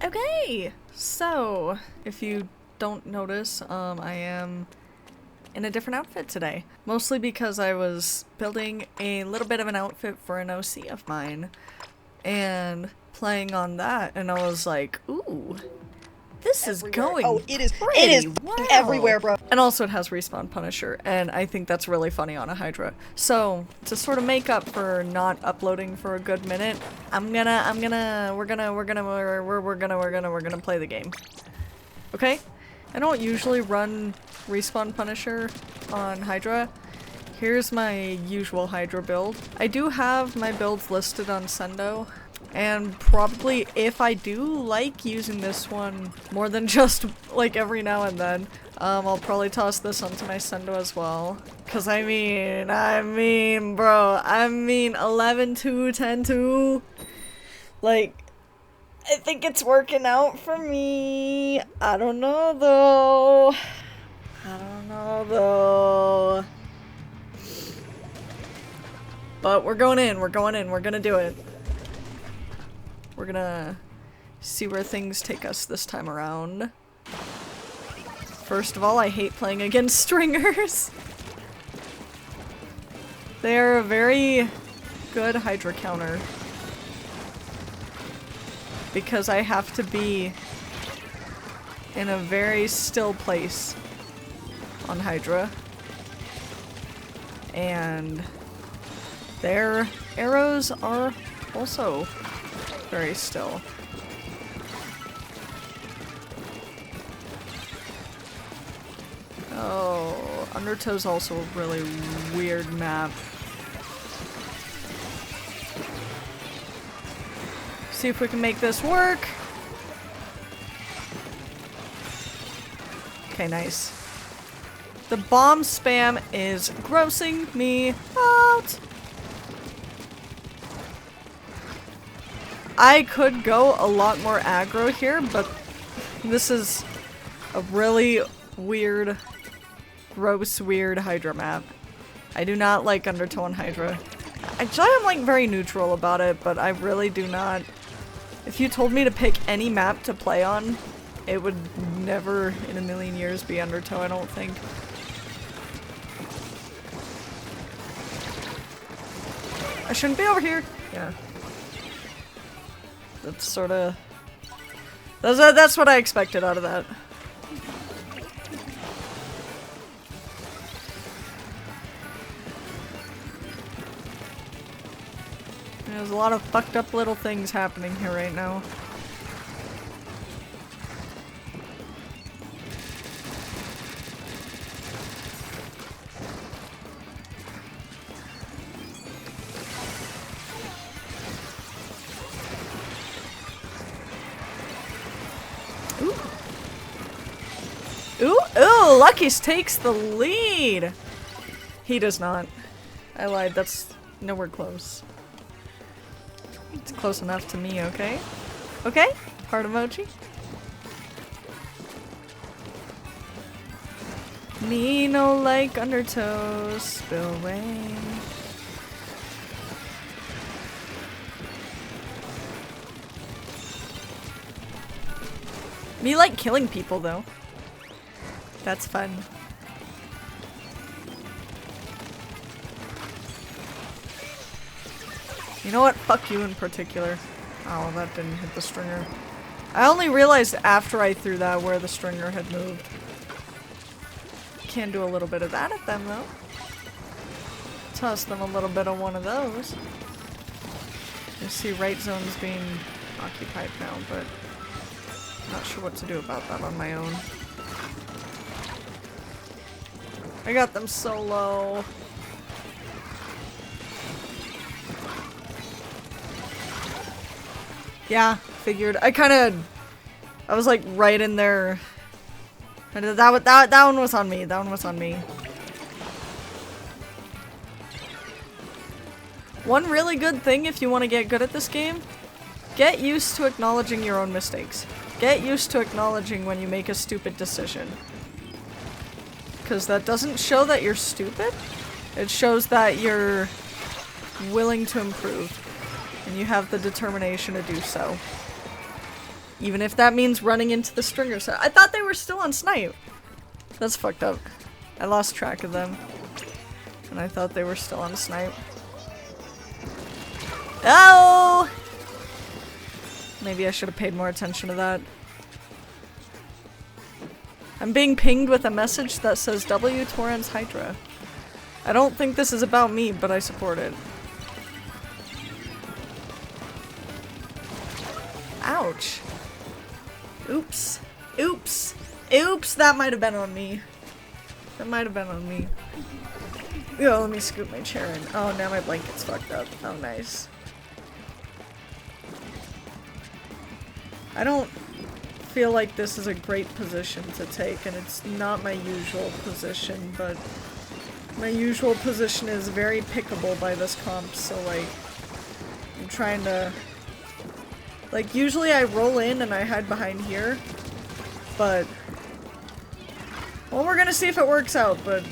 Okay, so if you don't notice, I am in a different outfit today. Mostly because I was building a little bit of an outfit for an OC of mine and playing on that, and I was like, ooh, this is going it is pretty well. everywhere, bro. And also it has Respawn Punisher, and I think that's really funny on a Hydra. So, to sort of make up for not uploading for a good minute, we're gonna play the game. Okay? I don't usually run Respawn Punisher on Hydra. Here's my usual Hydra build. I do have my builds listed on Sendo, and probably if I do like using this one more than just like every now and then, I'll probably toss this onto my Sendo as well. Cause I mean, bro, 11-2, 10-2. Like, I think it's working out for me. I don't know though. But we're going in, we're gonna do it. We're gonna see where things take us this time around. First of all, I hate playing against stringers. They're a very good Hydra counter. Because I have to be in a very still place on Hydra. And their arrows are also very still. Oh, Undertow's also a really weird map. See if we can make this work. Okay, nice. The bomb spam is grossing me out. I could go a lot more aggro here, but this is a really weird, gross, weird Hydra map. I do not like Undertow on Hydra. Actually, I'm like very neutral about it, but I really do not. If you told me to pick any map to play on, it would never in a million years be Undertow, I don't think. I shouldn't be over here. Yeah. That's sort of... That's what I expected out of that. There's a lot of fucked up little things happening here right now. Ooh, Lucky's takes the lead! He does not. I lied, that's nowhere close. It's close enough to me, okay? Okay? Heart emoji? Me no like Undertow, spill away. Me like killing people though. That's fun. You know what? Fuck you in particular. Oh, that didn't hit the stringer. I only realized after I threw that where the stringer had moved. Can do a little bit of that at them though. Toss them a little bit of one of those. You see right zone's being occupied now, but I'm not sure what to do about that on my own. I got them so low. Yeah, figured. I was like right in there. That one was on me. That one was on me. One really good thing if you want to get good at this game, get used to acknowledging your own mistakes. Get used to acknowledging when you make a stupid decision. Because that doesn't show that you're stupid. It shows that you're willing to improve. And you have the determination to do so. Even if that means running into the stringers. I thought they were still on snipe. That's fucked up. I lost track of them. And I thought they were still on snipe. Oh! Maybe I should have paid more attention to that. I'm being pinged with a message that says W Torrens Hydra. I don't think this is about me, but I support it. Ouch. Oops. Oops. Oops, that might have been on me. That might have been on me. Yo, let me scoop my chair in. Oh, now my blanket's fucked up. Oh, nice. I don't feel like this is a great position to take, and it's not my usual position, but my usual position is very pickable by this comp, so like, I'm trying to, like, usually I roll in and I hide behind here, but, well, we're gonna see if it works out, but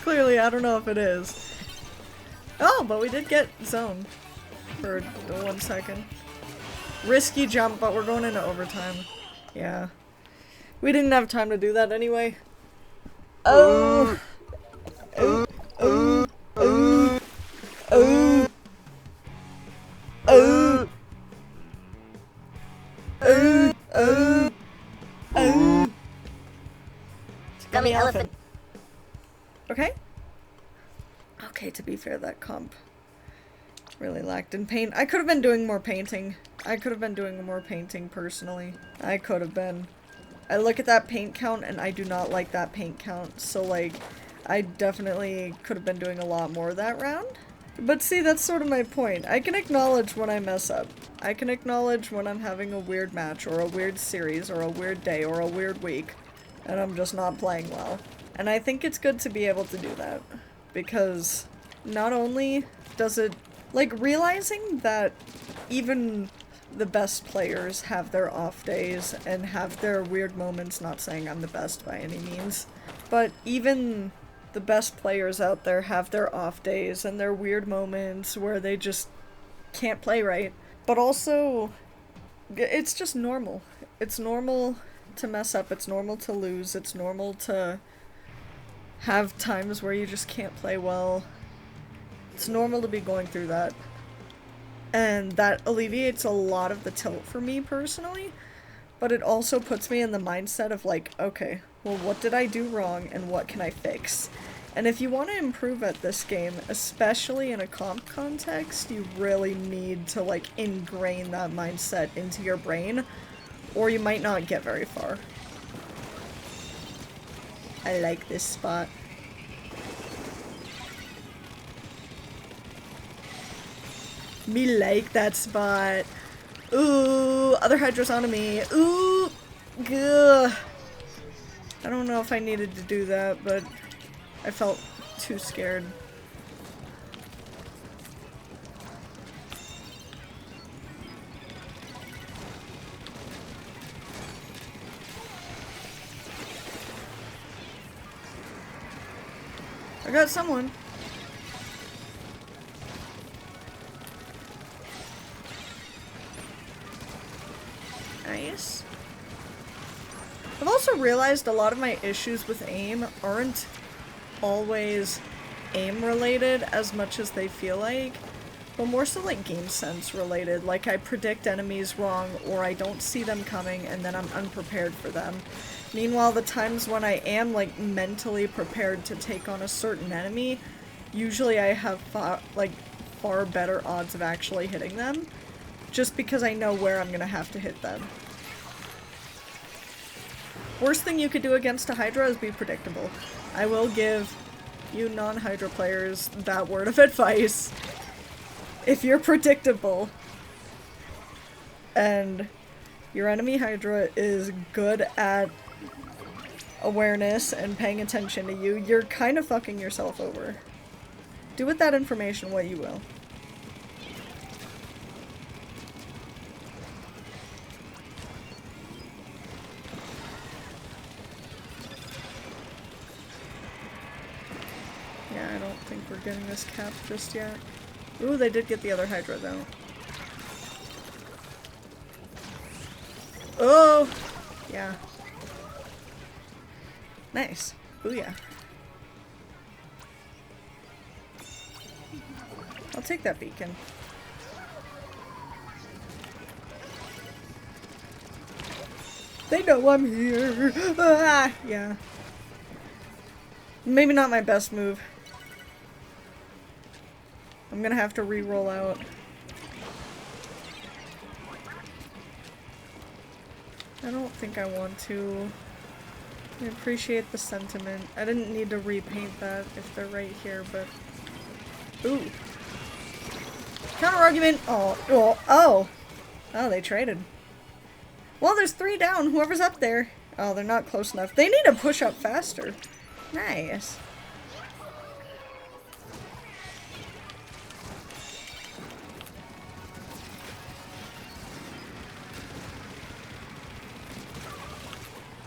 clearly I don't know if it is. Oh, but we did get zone for 1 second. Risky jump, but we're going into overtime. Yeah. We didn't have time to do that anyway. Oh! Oh! Oh! Oh! Oh! Oh! Oh! Oh! Oh! Gummy elephant. Okay? Okay, to be fair, that comp really lacked in paint. I could have been doing more painting. I could have been doing more painting personally. I could have been. I look at that paint count and I do not like that paint count. So like, I definitely could have been doing a lot more that round. But see, that's sort of my point. I can acknowledge when I mess up. I can acknowledge when I'm having a weird match or a weird series or a weird day or a weird week and I'm just not playing well. And I think it's good to be able to do that. Because not only does it, like, realizing that even the best players have their off days and have their weird moments, not saying I'm the best by any means, but even the best players out there have their off days and their weird moments where they just can't play right. But also, it's just normal. It's normal to mess up, it's normal to lose, it's normal to have times where you just can't play well. It's normal to be going through that. And that alleviates a lot of the tilt for me personally, but it also puts me in the mindset of like, okay, well, what did I do wrong and what can I fix? And if you want to improve at this game, especially in a comp context, you really need to like ingrain that mindset into your brain, or you might not get very far. I like this spot. Me like that spot. Ooh, other hydra's onto me. Ooh, gah. I don't know if I needed to do that, but I felt too scared. I got someone. Nice. I've also realized a lot of my issues with aim aren't always aim related as much as they feel like, but more so like game sense related. Like I predict enemies wrong or I don't see them coming and then I'm unprepared for them. Meanwhile, the times when I am, like, mentally prepared to take on a certain enemy, usually I have, far better odds of actually hitting them, just because I know where I'm gonna have to hit them. Worst thing you could do against a Hydra is be predictable. I will give you non-Hydra players that word of advice. If you're predictable, and your enemy Hydra is good at awareness and paying attention to you, you're kind of fucking yourself over. Do with that information what you will. Yeah, I don't think we're getting this cap just yet. Ooh, they did get the other hydra though. Oh! Yeah. Nice. Booyah. I'll take that beacon. They know I'm here! Ah! Yeah. Maybe not my best move. I'm gonna have to re-roll out. I don't think I want to. I appreciate the sentiment. I didn't need to repaint that if they're right here, but... Ooh. Counter-argument! Oh, oh, oh! Oh, they traded. Well, there's 3 down. Whoever's up there. Oh, they're not close enough. They need to push up faster. Nice.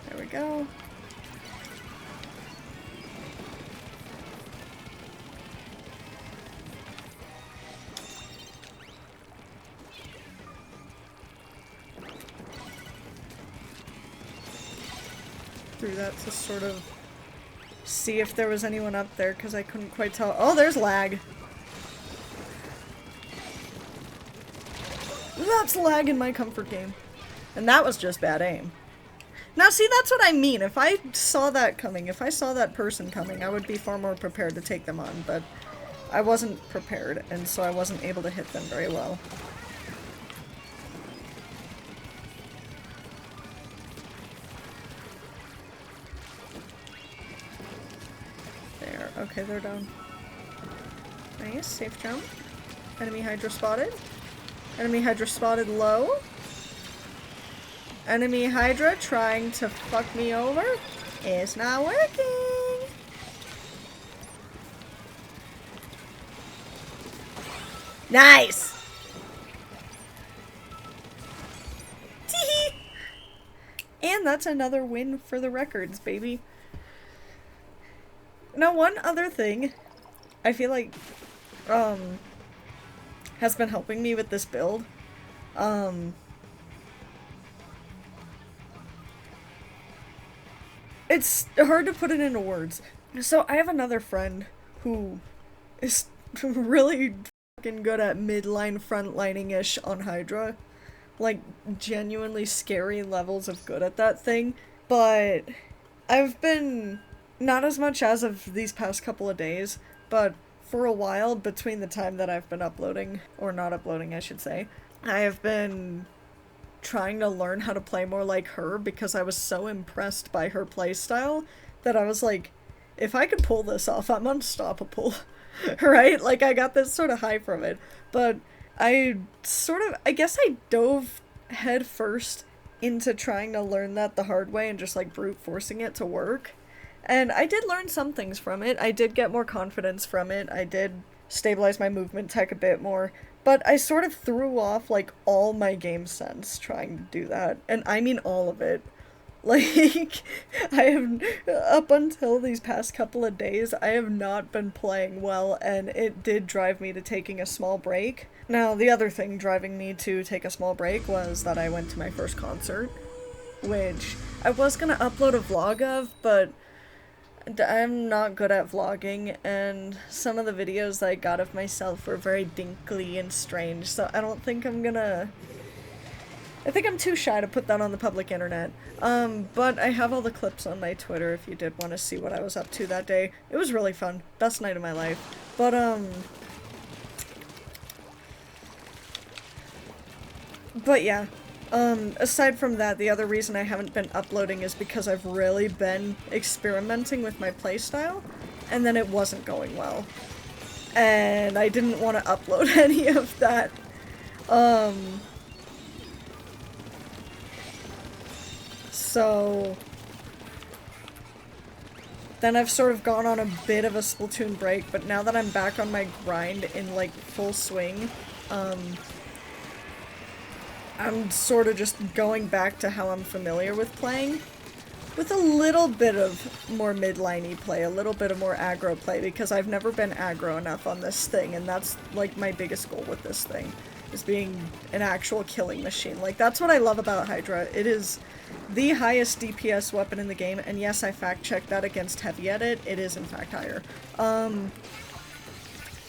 There we go. Through that to sort of see if there was anyone up there, because I couldn't quite tell. Oh, there's lag. That's lag in my comfort game. And that was just bad aim. Now see, that's what I mean. If I saw that coming, if I saw that person coming, I would be far more prepared to take them on, but I wasn't prepared, and so I wasn't able to hit them very well. There. Okay, they're down. Nice. Safe jump. Enemy hydra spotted. Enemy hydra spotted low. Enemy hydra trying to fuck me over. It's not working. Nice. Teehee. And that's another win for the records, baby. Now, one other thing I feel like has been helping me with this build. It's hard to put it into words. So I have another friend who is really fucking good at midline frontlining-ish on Hydra. Like, genuinely scary levels of good at that thing. But I've been, not as much as of these past couple of days, but for a while between the time that I've been uploading, or not uploading I should say, I have been trying to learn how to play more like her because I was so impressed by her playstyle that I was like, if I could pull this off, I'm unstoppable. Right? Like, I got this sort of high from it. But I guess I dove head first into trying to learn that the hard way and just like brute forcing it to work. And I did learn some things from it. I did get more confidence from it. I did stabilize my movement tech a bit more. But I sort of threw off, like, all my game sense trying to do that. And I mean all of it. Like, I have, up until these past couple of days, I have not been playing well, and it did drive me to taking a small break. Now, the other thing driving me to take a small break was that I went to my first concert, which I was gonna upload a vlog of, but I'm not good at vlogging, and some of the videos that I got of myself were very dinkly and strange, so I don't think I'm gonna... I think I'm too shy to put that on the public internet. But I have all the clips on my Twitter if you did want to see what I was up to that day. It was really fun. Best night of my life. But yeah. Aside from that, the other reason I haven't been uploading is because I've really been experimenting with my playstyle, and then it wasn't going well. And I didn't want to upload any of that. So then I've sort of gone on a bit of a Splatoon break, but now that I'm back on my grind in, like, full swing, I'm sort of just going back to how I'm familiar with playing. with a little bit of more mid-liney play, a little bit of more aggro play, because I've never been aggro enough on this thing, and that's like my biggest goal with this thing, is being an actual killing machine. Like, that's what I love about Hydra. It is the highest DPS weapon in the game, and yes, I fact-checked that against Heavy Edit. It is in fact higher.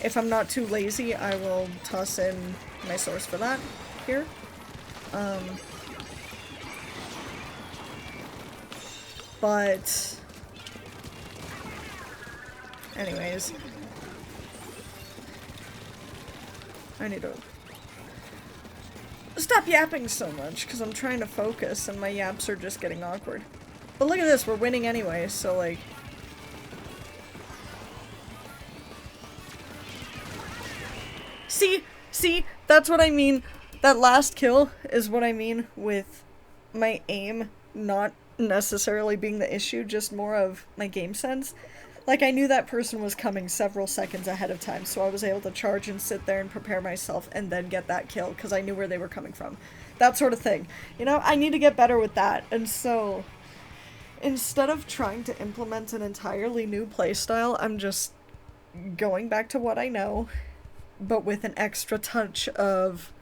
If I'm not too lazy, I will toss in my source for that here. But anyways, I need to stop yapping so much because I'm trying to focus and my yaps are just getting awkward. But look at this, we're winning anyway, so like... See, that's what I mean. That last kill is what I mean with my aim not necessarily being the issue, just more of my game sense. Like, I knew that person was coming several seconds ahead of time, so I was able to charge and sit there and prepare myself and then get that kill because I knew where they were coming from. That sort of thing. You know, I need to get better with that. And so, instead of trying to implement an entirely new playstyle, I'm just going back to what I know, but with an extra touch of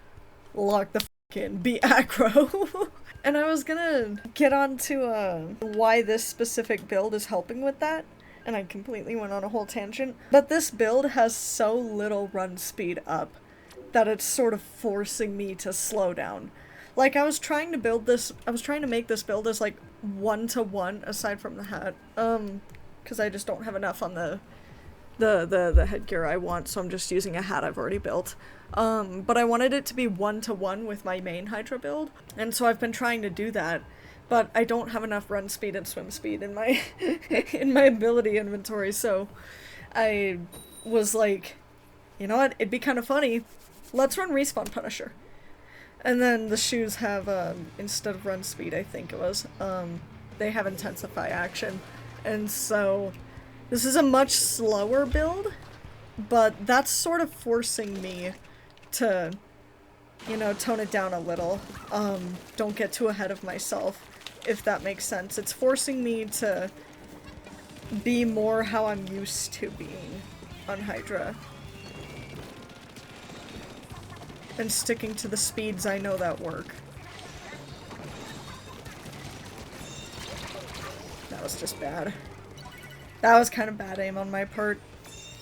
lock the f*** in, be aggro. And I was gonna get on to why this specific build is helping with that, and I completely went on a whole tangent. But this build has so little run speed up that it's sort of forcing me to slow down. Like, I was trying to make this build as like 1-to-1 aside from the hat, because I just don't have enough on the headgear I want, so I'm just using a hat I've already built. But I wanted it to be 1-to-1 with my main Hydra build, and so I've been trying to do that, but I don't have enough run speed and swim speed in my in my ability inventory, so I was like, you know what, it'd be kind of funny, let's run Respawn Punisher. And then the shoes have, instead of run speed, I think it was, they have intensify action, and so this is a much slower build, but that's sort of forcing me to, you know, tone it down a little. Don't get too ahead of myself, if that makes sense. It's forcing me to be more how I'm used to being on Hydra. And sticking to the speeds I know that work. That was just bad. That was kind of bad aim on my part.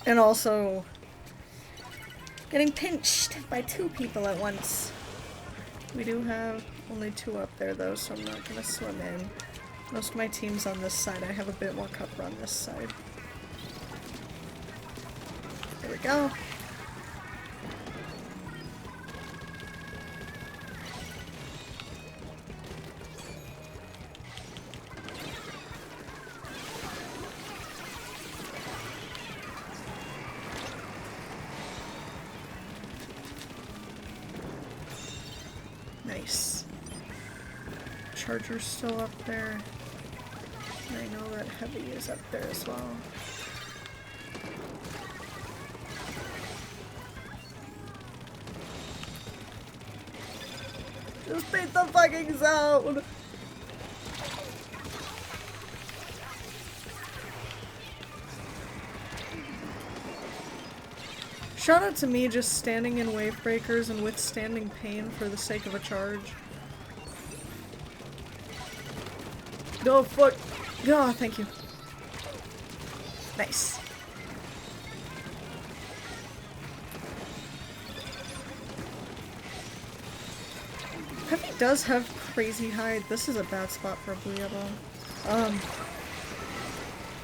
And also getting pinched by 2 people at once. We do have only 2 up there though, so I'm not gonna swim in. Most of my team's on this side. I have a bit more cover on this side. There we go. Nice. Charger's still up there. And I know that Heavy is up there as well. Just beat the fucking zone! Shout out to me just standing in wave breakers and withstanding pain for the sake of a charge. No fuck. Oh, thank you. Nice. Heavy does have crazy high. This is a bad spot for a blue yellow.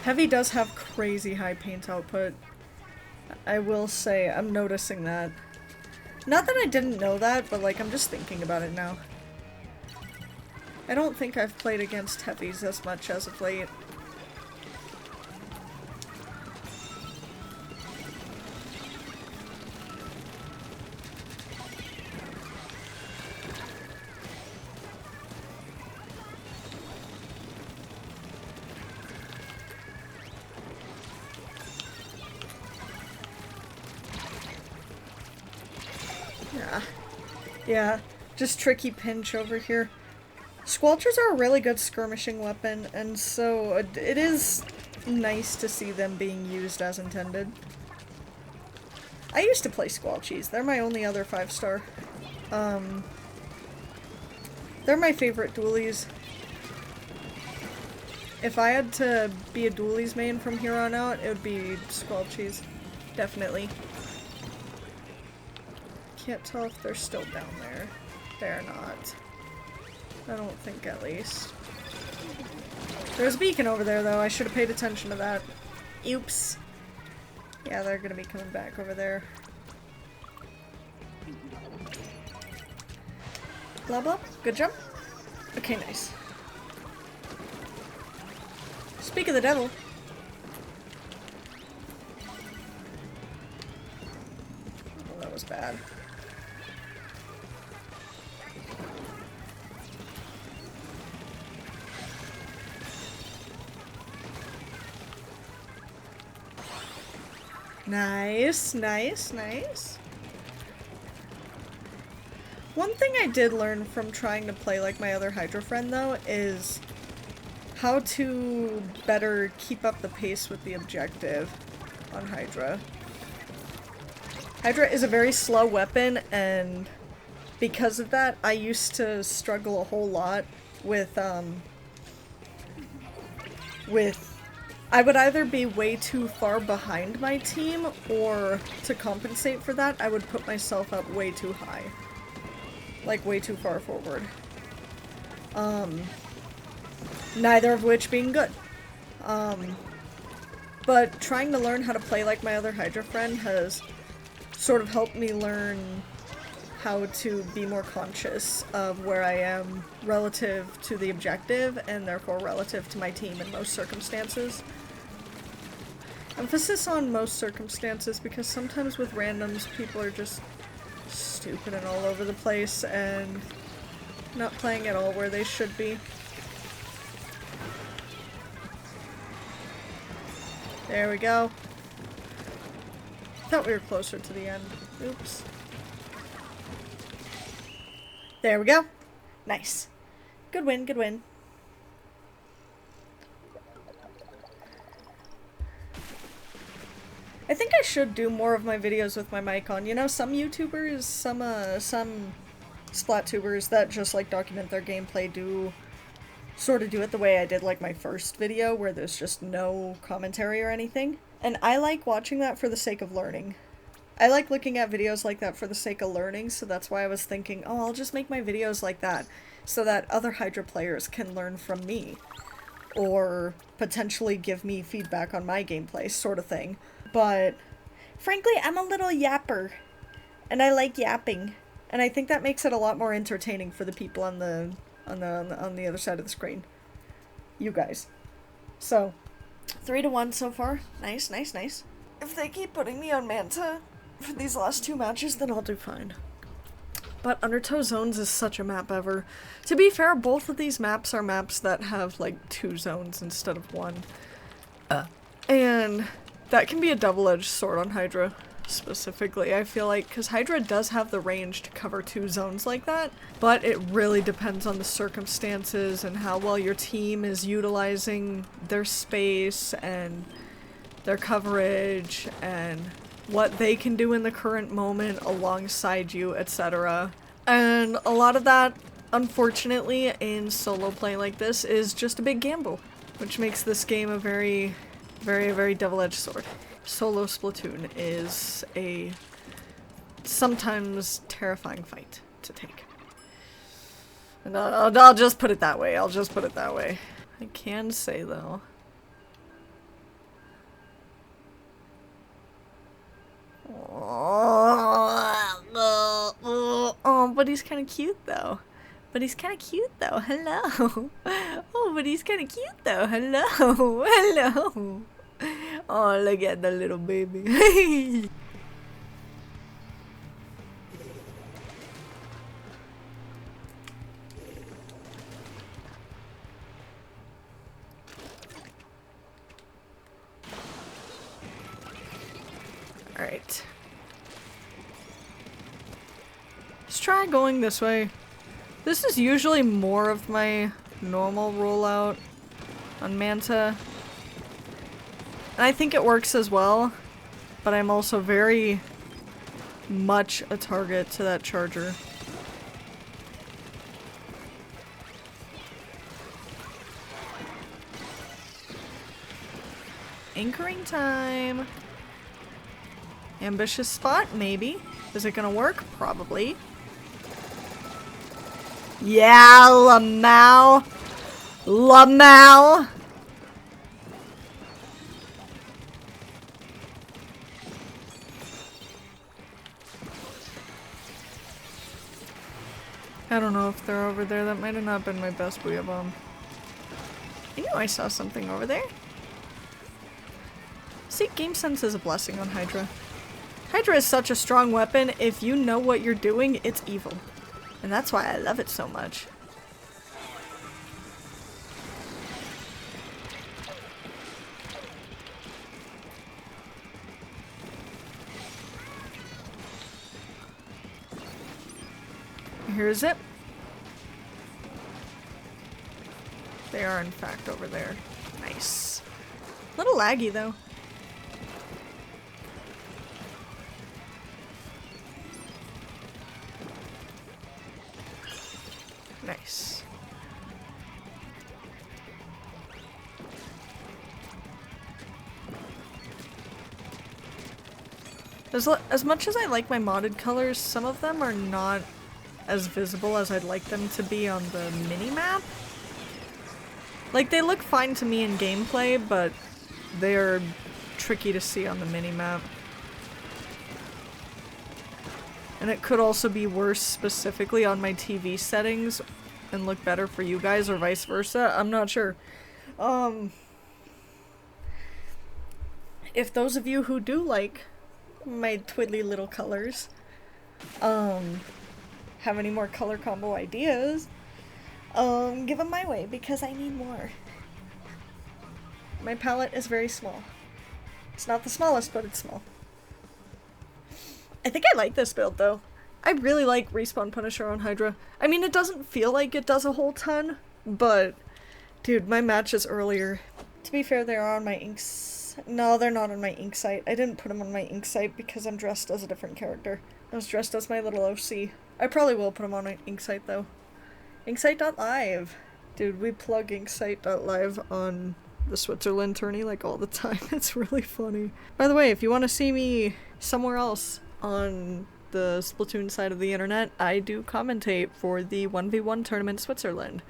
Heavy does have crazy high paint output. I will say, I'm noticing that. Not that I didn't know that, but like, I'm just thinking about it now. I don't think I've played against heavies as much as of late. Yeah, just tricky pinch over here. Squelchers are a really good skirmishing weapon, and so it is nice to see them being used as intended. I used to play Squelchies. They're my only other 5-star. They're my favorite dualies. If I had to be a dualies main from here on out, it would be Squelchies. Definitely. Can't tell if they're still down there. They're not. I don't think, at least. There's a beacon over there, though. I should have paid attention to that. Oops. Yeah, they're gonna be coming back over there. Blah blah. Good jump. Okay, nice. Speak of the devil. Oh, that was bad. Nice, nice, nice. One thing I did learn from trying to play like my other Hydra friend, though, is how to better keep up the pace with the objective on Hydra. Hydra is a very slow weapon, and because of that, I used to struggle a whole lot with I would either be way too far behind my team, or to compensate for that, I would put myself up way too high. Like, way too far forward. Neither of which being good. But trying to learn how to play like my other Hydra friend has sort of helped me learn how to be more conscious of where I am relative to the objective, and therefore relative to my team in most circumstances. Emphasis on most circumstances, because sometimes with randoms people are just stupid and all over the place and not playing at all where they should be. There we go. Thought we were closer to the end. Oops. There we go. Nice. Good win, good win. I think I should do more of my videos with my mic on. You know, some YouTubers, some Splat-tubers that just like document their gameplay do sort of do it the way I did like my first video, where there's just no commentary or anything. And I like watching that for the sake of learning. I like looking at videos like that for the sake of learning, so that's why I was thinking, oh, I'll just make my videos like that, so that other Hydra players can learn from me. Or potentially give me feedback on my gameplay, sort of thing. But frankly, I'm a little yapper, and I like yapping, and I think that makes it a lot more entertaining for the people on the other side of the screen. You guys. So, 3-1 so far. Nice, nice, nice. If they keep putting me on Manta for these last 2 matches, then I'll do fine. But Undertow Zones is such a map ever. To be fair, both of these maps are maps that have like 2 zones instead of 1. And that can be a double-edged sword on Hydra, specifically, I feel like, because Hydra does have the range to cover 2 zones like that, but it really depends on the circumstances and how well your team is utilizing their space and their coverage and what they can do in the current moment alongside you, etc. And a lot of that, unfortunately, in solo play like this is just a big gamble, which makes this game a very, very double-edged sword. Solo Splatoon is a sometimes terrifying fight to take. And I'll just put it that way. I'll just put it that way. I can say, though, oh, but he's kind of cute, though. But he's kind of cute, though. Hello. Oh, but he's kind of cute, though. Hello. Hello. Oh, look at the little baby. Alright. Let's try going this way. This is usually more of my normal rollout on Manta. And I think it works as well, but I'm also very much a target to that charger. Anchoring time. Ambitious spot, maybe. Is it gonna work? Probably. Yeah, Lamau. Lamau. I don't know if they're over there. That might have not been my best booyah bomb. I knew I saw something over there. See, game sense is a blessing on Hydra. Hydra is such a strong weapon. If you know what you're doing, it's evil. And that's why I love it so much. Here's it. They are in fact over there. Nice. Little laggy though. Nice. As much as I like my modded colors, some of them are not as visible as I'd like them to be on the mini-map. Like, they look fine to me in gameplay, but they're tricky to see on the mini-map. And it could also be worse specifically on my TV settings and look better for you guys, or vice versa. I'm not sure. If those of you who do like my twiddly little colors, have any more color combo ideas, give them my way, because I need more. My palette is very small. It's not the smallest, but it's small. I think I like this build, though. I really like Respawn Punisher on Hydra. I mean, it doesn't feel like it does a whole ton, but dude, my matches earlier. To be fair, they're on my inks. No, they're not on my ink site. I didn't put them on my ink site because I'm dressed as a different character. I was dressed as my little OC. I probably will put them on my ink site, though. Inksite.live. Dude, we plug Inksite.live on the Switzerland tourney like all the time. It's really funny. By the way, if you want to see me somewhere else on the Splatoon side of the internet, I do commentate for the 1v1 tournament Switzerland.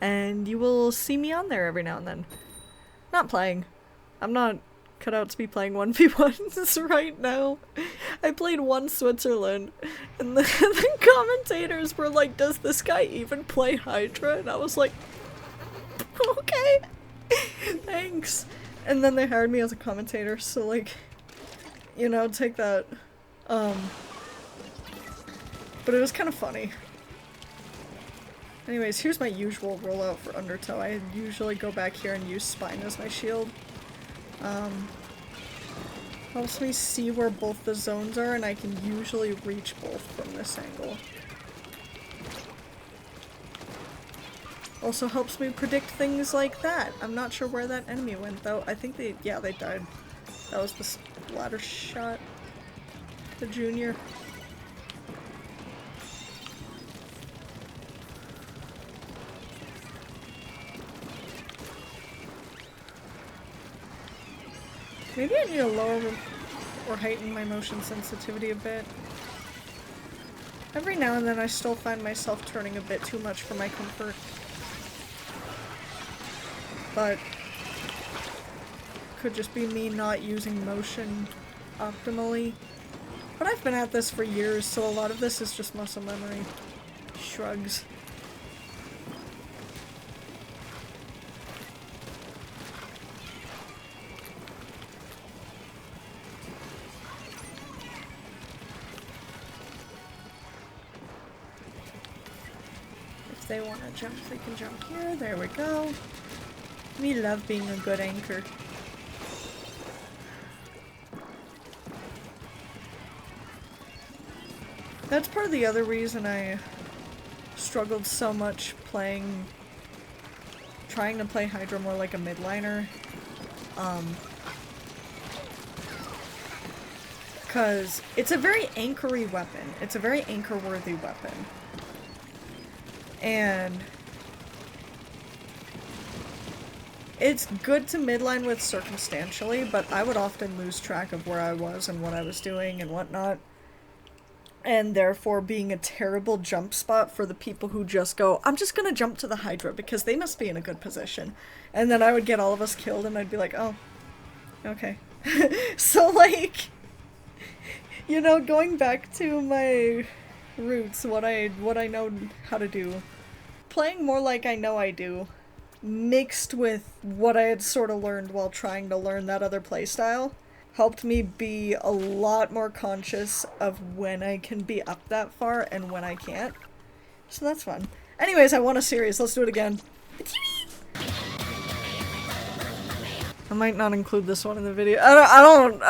And you will see me on there every now and then. Not playing. I'm not cut out to be playing 1v1s right now. I played one Switzerland, and the commentators were like, does this guy even play Hydra? And I was like, okay, thanks. And then they hired me as a commentator, so like, you know, take that. But it was kind of funny. Anyways, here's my usual rollout for Undertow. I usually go back here and use Spine as my shield. Helps me see where both the zones are, and I can usually reach both from this angle. Also helps me predict things like that. I'm not sure where that enemy went, though. I think they died. That was the splatter shot. The junior. Maybe I need to lower or heighten my motion sensitivity a bit. Every now and then I still find myself turning a bit too much for my comfort. But could just be me not using motion optimally. But I've been at this for years, so a lot of this is just muscle memory. Shrugs. If they want to jump, they can jump here. There we go. We love being a good anchor. That's part of the other reason I struggled so much trying to play Hydra more like a midliner. Because it's a very anchory weapon. It's a very anchor-worthy weapon. And it's good to midline with circumstantially, but I would often lose track of where I was and what I was doing and whatnot. And therefore being a terrible jump spot for the people who just go, I'm just gonna jump to the Hydra because they must be in a good position. And then I would get all of us killed and I'd be like, oh, okay. So like, you know, going back to my roots, what I know how to do, playing more like I know I do, mixed with what I had sort of learned while trying to learn that other playstyle, helped me be a lot more conscious of when I can be up that far and when I can't. So that's fun. Anyways, I won a series. Let's do it again. I might not include this one in the video. I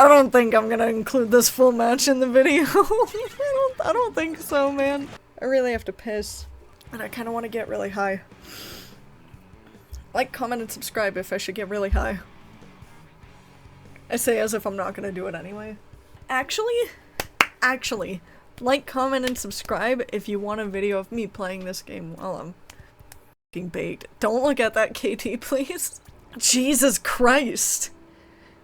don't think I'm gonna include this full match in the video. I don't think so, man. I really have to piss, and I kind of want to get really high. Like, comment, and subscribe if I should get really high. I say as if I'm not gonna do it anyway. Actually, like, comment, and subscribe if you want a video of me playing this game while I'm f***ing baked. Don't look at that KT, please. Jesus Christ.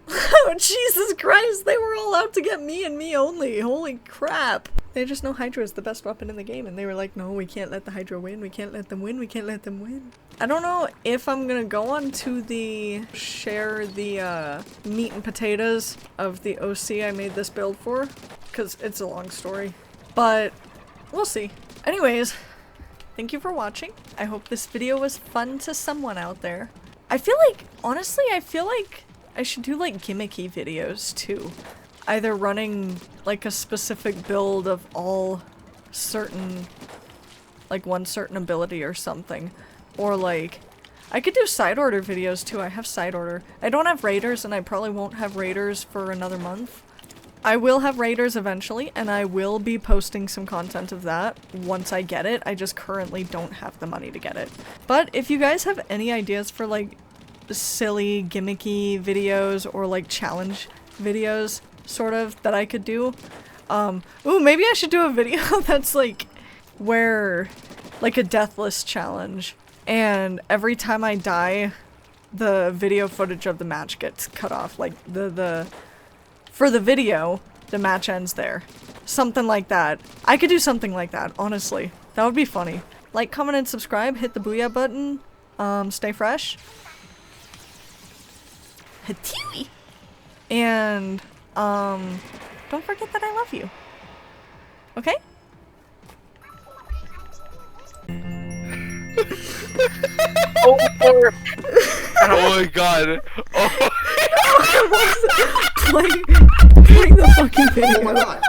Oh, Jesus Christ, they were all out to get me and me only. Holy crap. They just know Hydra is the best weapon in the game, and they were like, no, we can't let the Hydra win, we can't let them win, we can't let them win. I don't know if I'm gonna go on to share the meat and potatoes of the OC I made this build for, because it's a long story, but we'll see. Anyways, thank you for watching. I hope this video was fun to someone out there. I feel like, honestly, I feel like I should do like gimmicky videos too. Either running like a specific build of all certain, like one certain ability or something. Or like, I could do side order videos too. I have side order. I don't have raiders and I probably won't have raiders for another month. I will have raiders eventually and I will be posting some content of that once I get it. I just currently don't have the money to get it. But if you guys have any ideas for like silly gimmicky videos or like challenge videos sort of that I could do, ooh, maybe I should do a video that's like where like a deathless challenge, and every time I die the video footage of the match gets cut off. Like for the video the match ends there. Something like that. I could do something like that, honestly. That would be funny. Like, comment, and subscribe, hit the booyah button, stay fresh. Hatooey! And, don't forget that I love you. Okay? Oh my god. Oh. Play the fucking video. Oh my god.